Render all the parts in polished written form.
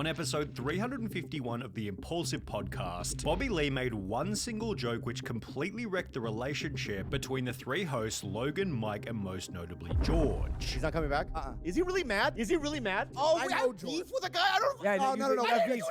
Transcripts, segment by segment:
On episode 351 of the Impulsive podcast, Bobby Lee made one single joke which completely wrecked the relationship between the three hosts Logan, Mike, and most notably George. He's not coming back? Is he really mad? Is he really mad? Oh, we have beef with a guy? I don't. Yeah, Oh, no. I didn't do anything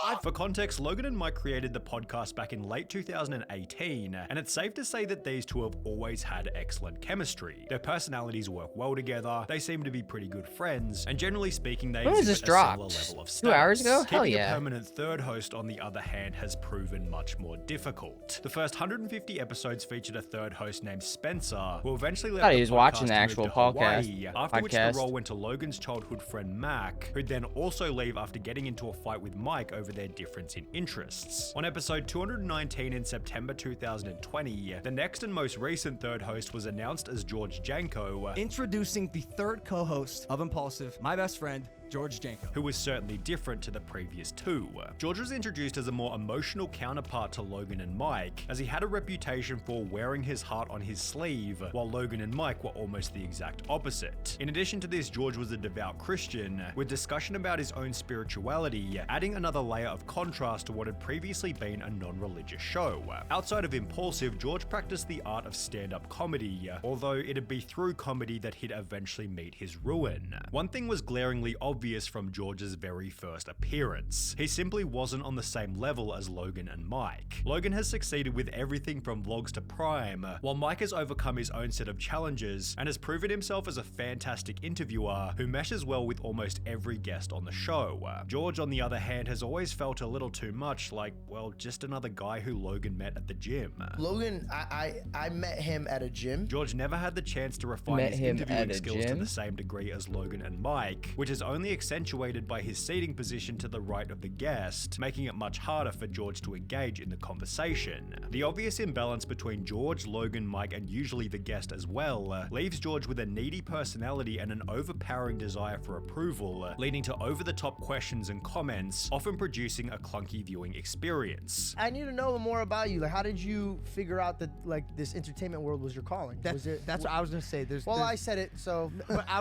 wrong. For context, Logan and Mike created the podcast back in late 2018, and it's safe to say that these two have always had excellent chemistry. Their personalities work well together, they seem to be pretty good friends, and generally speaking, they When was exhibit this a similar dropped? level of 2 status. hours ago? Hell Keeping yeah. a permanent third host, on the other hand, has proven much more difficult. The first 150 episodes featured a third host named Spencer, who eventually left Thought he the was podcast watching the to move actual to Hawaii, podcast. after which the role went to Logan's childhood friend Mac, who'd then also leave after getting into a fight with Mike over their difference in interests. On episode 219 in September 2020, the next and most recent third host was announced as George Janko, Introducing the third co-host of Impulsive, my best friend, George Janko. who was certainly different to the previous two. George was introduced as a more emotional counterpart to Logan and Mike, as he had a reputation for wearing his heart on his sleeve, while Logan and Mike were almost the exact opposite. In addition to this, George was a devout Christian, with discussion about his own spirituality, adding another layer of contrast to what had previously been a non-religious show. Outside of Impulsive, George practiced the art of stand-up comedy, although it'd be through comedy that he'd eventually meet his ruin. One thing was glaringly obvious from George's very first appearance. He simply wasn't on the same level as Logan and Mike. Logan has succeeded with everything from vlogs to Prime, while Mike has overcome his own set of challenges and has proven himself as a fantastic interviewer who meshes well with almost every guest on the show. George, on the other hand, has always felt a little too much like, well, just another guy who Logan met at the gym. Logan, I met him at a gym. George never had the chance to refine Met his him interviewing at a skills to gym? the same degree as Logan and Mike, which is only accentuated by his seating position to the right of the guest, making it much harder for George to engage in the conversation. The obvious imbalance between George, Logan, Mike, and usually the guest as well, leaves George with a needy personality and an overpowering desire for approval, leading to over-the-top questions and comments, often producing a clunky viewing experience. I need to know more about you. Like, how did you figure out that like this entertainment world was your calling? That's what I was gonna say. Well, I said it, so.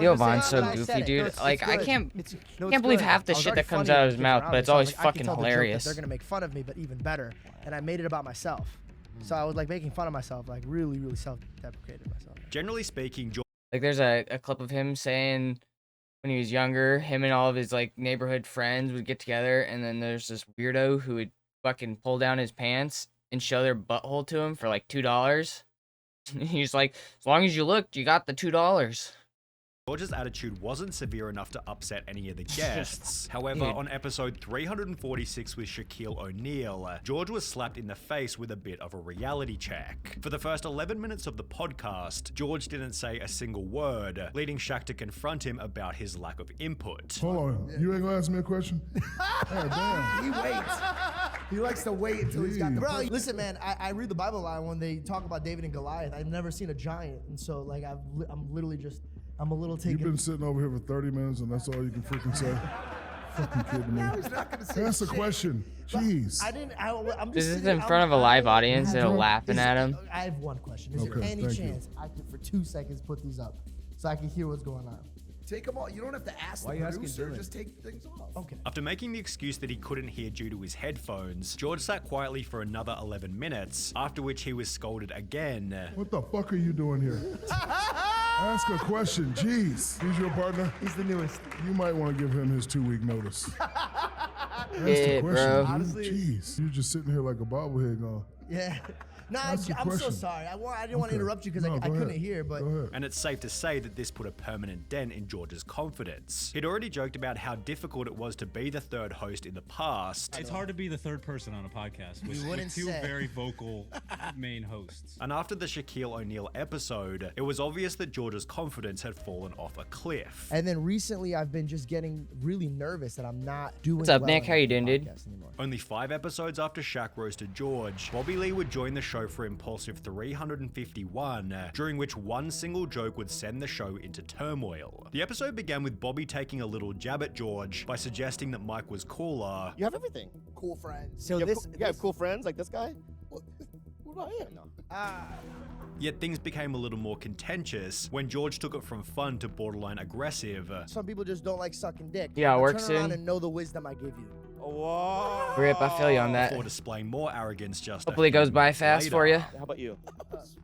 Yo, Von's so but I said goofy, it. dude. No, it's Like, I good. can't No, it's can't believe good. half the I was shit already that comes funny out of with his kids mouth, around but me, it's so I was always like, I can fucking tell the joke that hilarious. They're gonna make fun of me, but even better. And I made it about myself. So I was like making fun of myself, like really self-deprecated myself. Generally speaking, George Like, there's a clip of him saying when he was younger, him and all of his like neighborhood friends would get together, and then there's this weirdo who would fucking pull down his pants and show their butthole to him for like $2. He's like, as long as you looked, you got the $2. George's attitude wasn't severe enough to upset any of the guests. However, Dude. on episode 346 with Shaquille O'Neal, George was slapped in the face with a bit of a reality check. For the first 11 minutes of the podcast, George didn't say a single word, leading Shaq to confront him about his lack of input. Hold on, you ain't gonna ask me a question? Oh, damn. He waits. He likes to wait until he's got the. Bro, listen, man. I read the Bible a lot when they talk about David and Goliath. I've never seen a giant, and so like I'm literally just. I'm a little taken. You've been sitting over here for 30 minutes and that's all you can freaking say? Fucking kidding me. Now he's not gonna say That's a shit. question. Jeez. I didn't. I'm just. This is sitting- in front of a live audience. They're drunk? laughing at him. I have one question. Is there Okay, any thank you. chance I could, for 2 seconds, put these up so I can hear what's going on? Take them all. You don't have to ask Why the you asking producer. Dylan? Just take things off. Okay. After making the excuse that he couldn't hear due to his headphones, George sat quietly for another 11 minutes, after which he was scolded again. What the fuck are you doing here? Ask a question, jeez. He's your partner? He's the newest. You might want to give him his 2-week notice. Ask Yeah, the question, bro. dude. Honestly- Jeez. You're just sitting here like a bobblehead going. Yeah. No, Ask the I'm so question. sorry. I didn't want to Okay. interrupt you because No, I go couldn't ahead. hear, but. Go ahead. And it's safe to say that this put a permanent dent in George's confidence. He'd already joked about how difficult it was to be the third host in the past, It's hard to be the third person on a podcast with, wouldn't with two say. very vocal main hosts. and after the Shaquille O'Neal episode, it was obvious that George's confidence had fallen off a cliff. And then recently, I've been just getting really nervous that I'm not doing. What's up, well Nick? How you enough doing, in the dude? podcast anymore. Only 5 episodes after Shaq roasted George, Bobby Lee would join the show for Impulsive 351, during which one single joke would send the show into turmoil. The episode began with Bobby taking a little jab at George by suggesting that Mike was cooler, You have everything. Cool friends. So you have this- you have cool friends like this guy. What What about him? Yet things became a little more contentious when George took it from fun to borderline aggressive. Some people just don't like sucking dick. Yeah, Now work turn around soon. and know the wisdom I give you. Whoa. Rip, I feel you on that. Before displaying more arrogance just a Hopefully it few goes by minutes fast later. for you. How about you?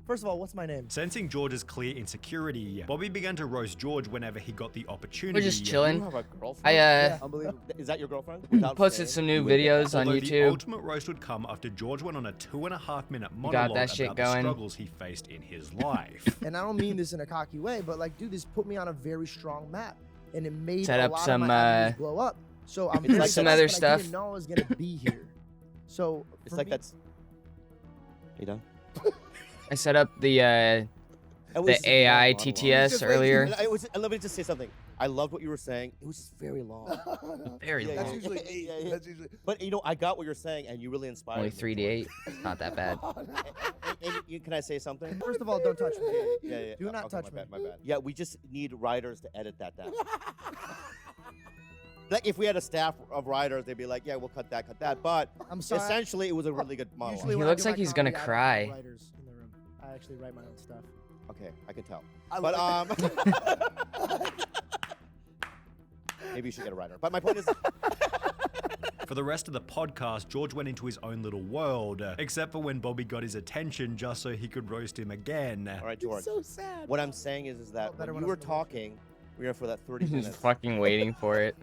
First of all, what's my name? Sensing George's clear insecurity, Bobby began to roast George whenever he got the opportunity. We're just You chilling. have a girlfriend? I Unbelievable. Is that your girlfriend? Without posted saying? some new You would- videos on Although the YouTube. ultimate roast would come after George went on a 2.5-minute got monologue that shit about the going. struggles he faced in his life. And I don't mean this in a cocky way, but like, dude, this put me on a very strong map, and it made Set a up lot some, of my avenues blow up. So I'm It's very like some blessed, other but I stuff. didn't know I was gonna be here. So It's for like me- that's. You done? I set up the It was the just a AI long monologue. TTS Just earlier. And let me just say something. I loved what you were saying. It was just very long. Very Yeah, That's long. usually Yeah, 8. yeah. That's usually. But you know, I got what you're saying, and you really inspired Only me. 3 to 8. It's not that bad. Can I say something? First of all, don't touch me. Yeah. Do not Okay, touch my bad, me. my bad. Yeah, we just need writers to edit that down. Like if we had a staff of writers, they'd be like, "Yeah, we'll cut that." But I'm sorry. essentially, it was a really good monologue. Usually He when I looks do like my he's gonna comedy, I don't have cry. Writers in the room. I actually write my own stuff. Okay, I can tell. I But love maybe you should get a writer. But my point is, For the rest of the podcast, George went into his own little world, except for when Bobby got his attention just so he could roast him again. all right, George. so sad. What I'm saying is that Felt better when when you I were was on the road. talking, we were for that 30 Just minutes. fucking waiting for it.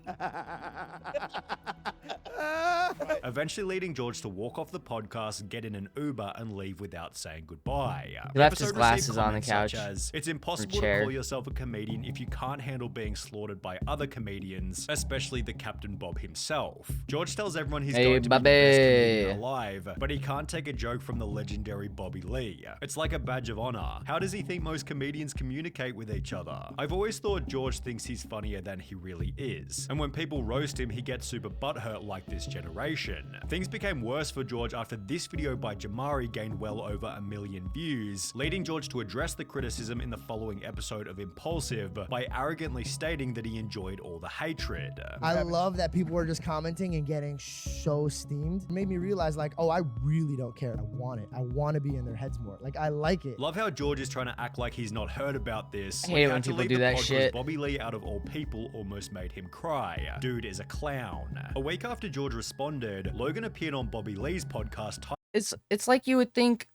Eventually leading George to walk off the podcast, get in an Uber, and leave without saying goodbye. He left his Episode received glasses on the comments such couch, as, it's impossible to chair. call yourself a comedian if you can't handle being slaughtered by other comedians, especially the Captain Bob himself. George tells everyone he's Hey, going to be the best Bobby. comedian alive, but he can't take a joke from the legendary Bobby Lee. It's like a badge of honor. How does he think most comedians communicate with each other? I've always thought George thinks he's funnier than he really is, and when people roast him, he gets super butthurt like this generation. Things became worse for George after this video by Jamari gained well over 1 million views, leading George to address the criticism in the following episode of Impulsive by arrogantly stating that he enjoyed all the hatred. I love that people were just commenting and getting so steamed. It made me realize, like, oh, I really don't care. I want it. I want to be in their heads more. Like, I like it. Love how George is trying to act like he's not heard about this. I hate he when had to people leave do the that pod 'cause shit. Bobby Lee, out of all people, almost made him cry. Dude is a clown. A week after George responded, Logan appeared on Bobby Lee's podcast. It's like you would think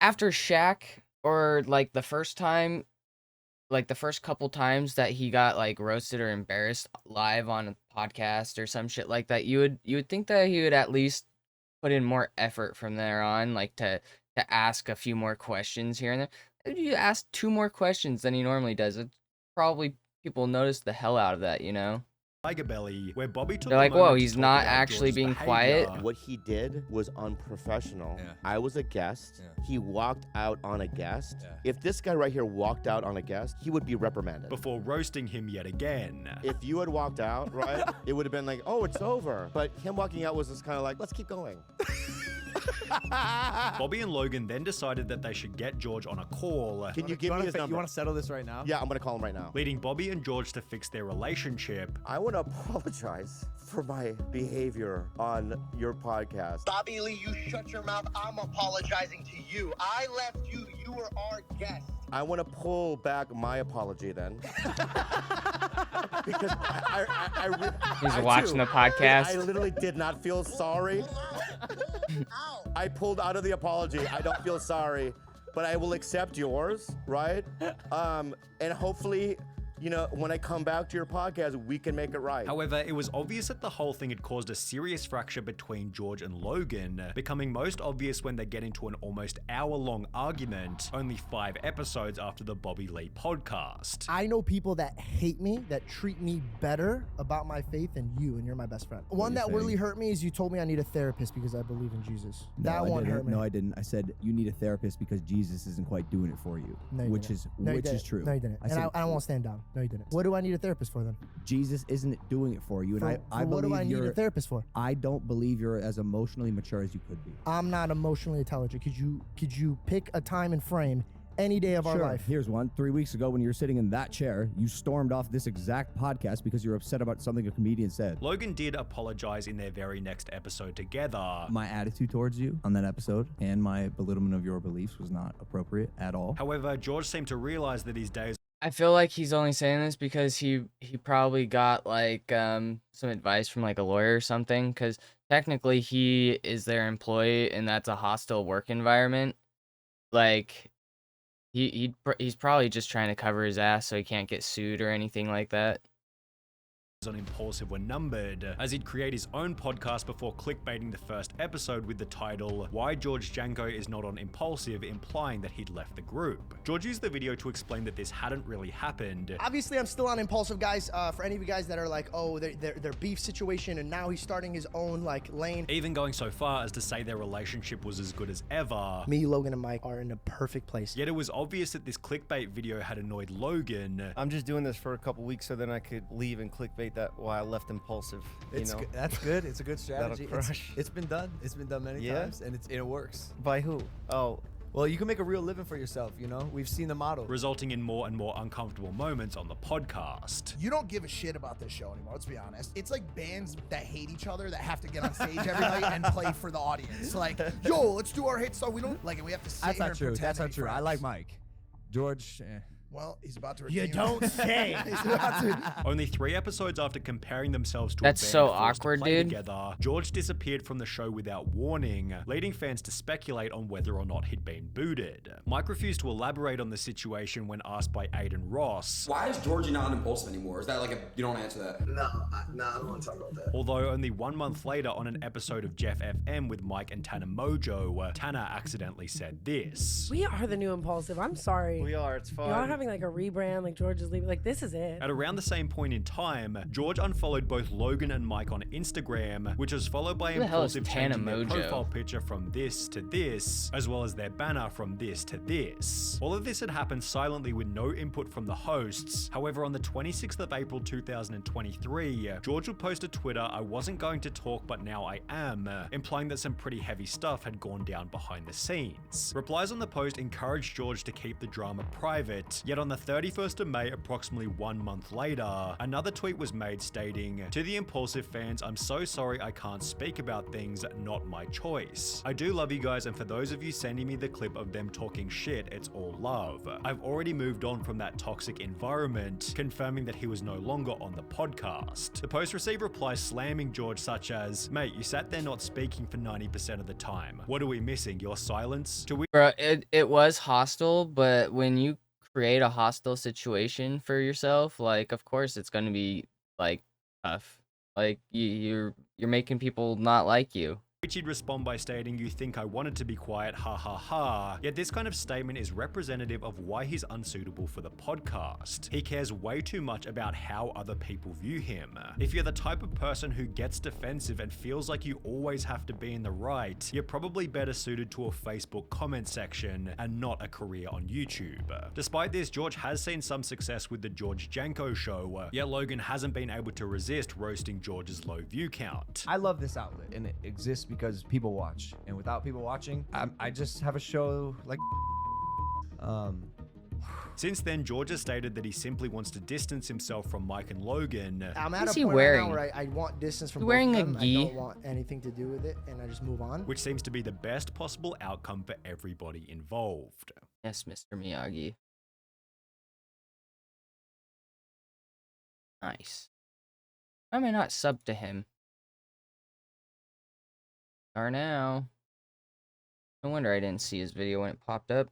after Shaq, or like the first time, like the first couple times that he got like roasted or embarrassed live on a podcast or some shit like that, you would think that he would at least put in more effort from there on, like to ask a few more questions here and there. If you ask 2 more questions than he normally does, it probably people notice the hell out of that, you know? Tiger Belly, where Bobby took They're a like, moment whoa, to he's talk not about actually George's being behavior. quiet. What he did was unprofessional. Yeah. I was a guest. Yeah. He walked out on a guest. Yeah. If this guy right here walked out on a guest, he would be reprimanded. Before roasting him yet again. If you had walked out, right, it would have been like, oh, it's over. But him walking out was just kind of like, let's keep going. Bobby and Logan then decided that they should get George on a call, Can you give me his number? You want to settle this right now? Yeah, I'm going to call him right now. leading Bobby and George to fix their relationship. I want to apologize for my behavior on your podcast. Bobby Lee, you shut your mouth. I'm apologizing to you. I left you. You were our guest. I want to pull back my apology then. Because He's I watching too- the podcast. I literally did not feel sorry. I pulled out of the apology. I don't feel sorry, but I will accept yours, right? And hopefully, you know, when I come back to your podcast, we can make it right. However, it was obvious that the whole thing had caused a serious fracture between George and Logan, becoming most obvious when they get into an almost hour-long argument, only 5 episodes after the Bobby Lee podcast. I know people that hate me, that treat me better about my faith than you, and you're my best friend. One that really hurt me is you told me I need a therapist because I believe in Jesus. That one hurt me. No, I didn't. I said you need a therapist because Jesus isn't quite doing it for you, No, you which didn't. is No, you which is didn't. true. No, you didn't. I And said I don't want to stand down. No, you didn't. What do I need a therapist for then? Jesus isn't doing it for you, and I what believe do I need you're. a therapist for? I don't believe you're as emotionally mature as you could be. I'm not emotionally intelligent. Could you pick a time and frame any day of our Sure. life. Here's one. 3 weeks ago, when you were sitting in that chair, you stormed off this exact podcast because you were upset about something a comedian said. Logan did apologize in their very next episode together. My attitude towards you on that episode and my belittlement of your beliefs was not appropriate at all. However, George seemed to realize that his days I feel like he's only saying this because he probably got like some advice from like a lawyer or something, because technically he is their employee and that's a hostile work environment. Like he's probably just trying to cover his ass so he can't get sued or anything like that. on Impulsive were numbered, as he'd create his own podcast before clickbaiting the first episode with the title "Why George Janko is Not on Impulsive," implying that he'd left the group. George used the video to explain that this hadn't really happened. Obviously, I'm still on Impulsive, guys. For any of you guys that are like, oh, their beef situation, and now he's starting his own like lane. Even going so far as to say their relationship was as good as ever. Me, Logan, and Mike are in a perfect place. Yet it was obvious that this clickbait video had annoyed Logan. I'm just doing this for a couple weeks so then I could leave and clickbait that why I left Impulsive. That's good. It's a good strategy. That'll crush. It's been done. It's been done many times, and it works. By who? Oh. Well, you can make a real living for yourself, you know? We've seen the model. Resulting in more and more uncomfortable moments on the podcast. You don't give a shit about this show anymore, let's be honest. It's like bands that hate each other that have to get on stage every night and play for the audience. Like, yo, let's do our hit song. We don't like it. We have to sit That's here not and true. pretend That's to not be true. I friends. like Mike. George, Well, he's about to You redeem don't it. say. He's about to. Only 3 episodes after comparing themselves to That's a band so forced to awkward, play dude. together, George disappeared from the show without warning, leading fans to speculate on whether or not he'd been booted. Mike refused to elaborate on the situation when asked by Aiden Ross. Why is Georgie not on Impulsive anymore? Is that like you don't answer that? No, I don't want to talk about that. Although only 1 month later on an episode of Jeff FM with Mike and Tanner Mojo, Tanner accidentally said this. We are the new Impulsive. I'm sorry. We are. It's fun. Y'all are having like a rebrand. Like George is leaving. Like this is it. At around the same point in time, George unfollowed both Logan and Mike on Instagram, which was followed by Who the hell is Impulsive Tanner changing their Mojo? profile picture from this to this, as well as their banner from this to this. All of this had happened silently with no input from the hosts. However, on the 26th of April 2023, George would post to Twitter, "I wasn't going to talk, but now I am," implying that some pretty heavy stuff had gone down behind the scenes. Replies on the post encouraged George to keep the drama private, yet on the 31st of May, approximately 1 month later, another tweet was made stating, "To the Impulsive fans, I'm so sorry I can't speak about things, not my choice. I do love you guys, and for those of you sending me the clip of them talking shit, it's all love. I've already moved on from that toxic environment," confirming that he was no longer on the podcast. The post received replies slamming George such as, "Mate, you sat there not speaking for 90% of the time. What are we missing? Your silence?" To which Bro, it was hostile, but when you create a hostile situation for yourself, like of course it's gonna be like tough. Like you're making people not like you. he'd respond by stating, "You think I wanted to be quiet, ha ha ha." Yet this kind of statement is representative of why he's unsuitable for the podcast. He cares way too much about how other people view him. If you're the type of person who gets defensive and feels like you always have to be in the right, you're probably better suited to a Facebook comment section and not a career on YouTube. Despite this, George has seen some success with the George Janko show, yet Logan hasn't been able to resist roasting George's low view count. I love this outlet, and it exists because people watch. And without people watching, I just have a show like. Since then, George has stated that he simply wants to distance himself from Mike and Logan. I'm at What's a he point wearing? right now where I want distance from You both wearing a of them. I gi? don't want anything to do with it, and I just move on. Which seems to be the best possible outcome for everybody involved. Yes, Mr. Miyagi. Nice. Why am I not sub to him? Are now. No wonder I didn't see his video when it popped up.